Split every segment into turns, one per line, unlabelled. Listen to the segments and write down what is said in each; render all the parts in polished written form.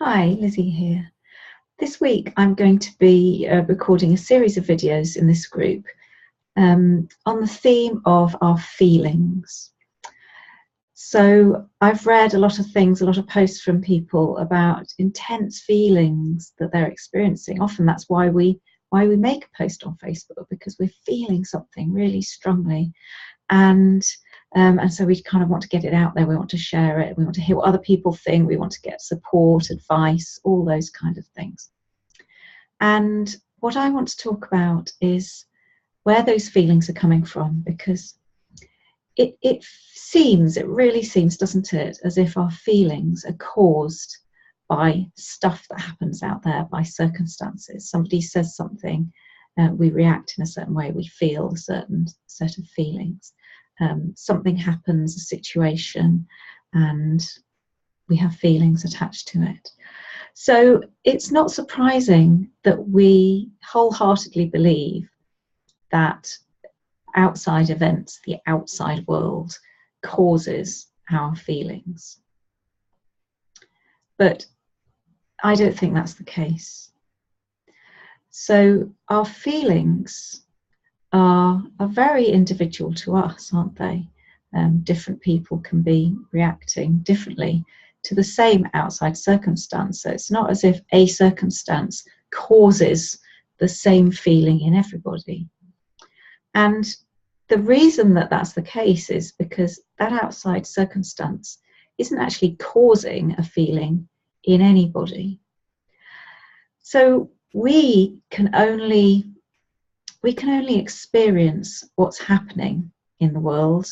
Hi, Lizzie here. This week I'm going to be recording a series of videos in this group on the theme of our feelings. So I've read a lot of things, a lot of posts from people about intense feelings that they're experiencing. Often that's why we make a post on Facebook, because we're feeling something really strongly. And so we kind of want to get it out there. We want to share it. We want to hear what other people think. We want to get support, advice, all those kind of things. And what I want to talk about is where those feelings are coming from, because it really seems, doesn't it, as if our feelings are caused by stuff that happens out there, by circumstances. Somebody says something, we react in a certain way, we feel a certain set of feelings. Something happens, a situation, and we have feelings attached to it. So it's not surprising that we wholeheartedly believe that outside events, the outside world, causes our feelings. But I don't think that's the case. So our feelings are very individual to us, aren't they? Different people can be reacting differently to the same outside circumstance. So it's not as if a circumstance causes the same feeling in everybody. And the reason that that's the case is because that outside circumstance isn't actually causing a feeling in anybody. So we can only experience what's happening in the world,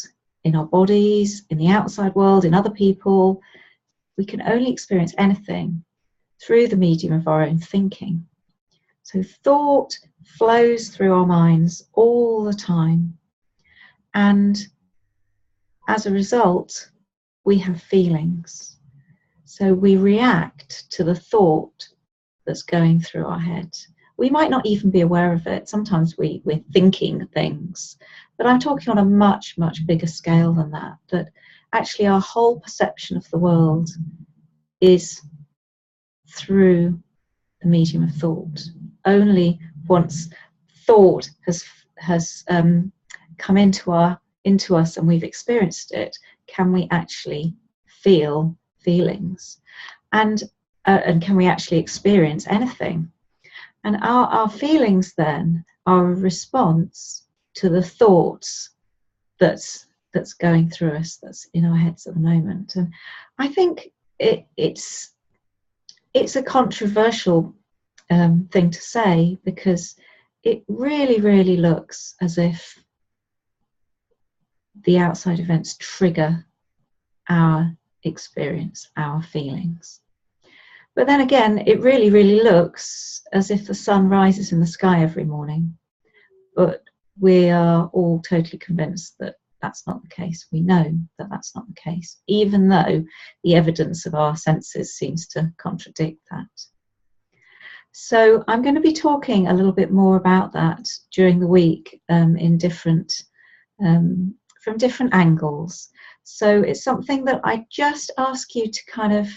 in our bodies, in the outside world, in other people. We can only experience anything through the medium of our own thinking. So thought flows through our minds all the time. And as a result, we have feelings. So we react to the thought that's going through our head. We might not even be aware of it. Sometimes we're thinking things, but I'm talking on a much, much bigger scale than that, that actually our whole perception of the world is through the medium of thought. Only once thought has come into us and we've experienced it, can we actually feel feelings, and can we actually experience anything. And our feelings then are a response to the thoughts that's going through us, that's in our heads at the moment. And I think it's a controversial thing to say, because it really looks as if the outside events trigger our experience, our feelings. But then again, it really looks as if the sun rises in the sky every morning. But we are all totally convinced that that's not the case. We know that that's not the case, even though the evidence of our senses seems to contradict that. So I'm going to be talking a little bit more about that during the week in different from different angles. So it's something that I just ask you to kind of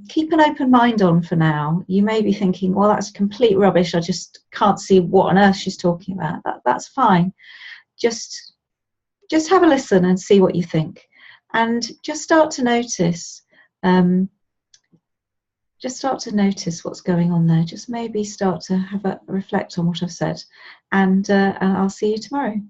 keep an open mind on for now. You may be thinking, well, that's complete rubbish, I just can't see what on earth she's talking about. That's fine. Just have a listen and see what you think, and just start to notice what's going on there. Just maybe start to have a reflect on what I've said, and I'll see you tomorrow.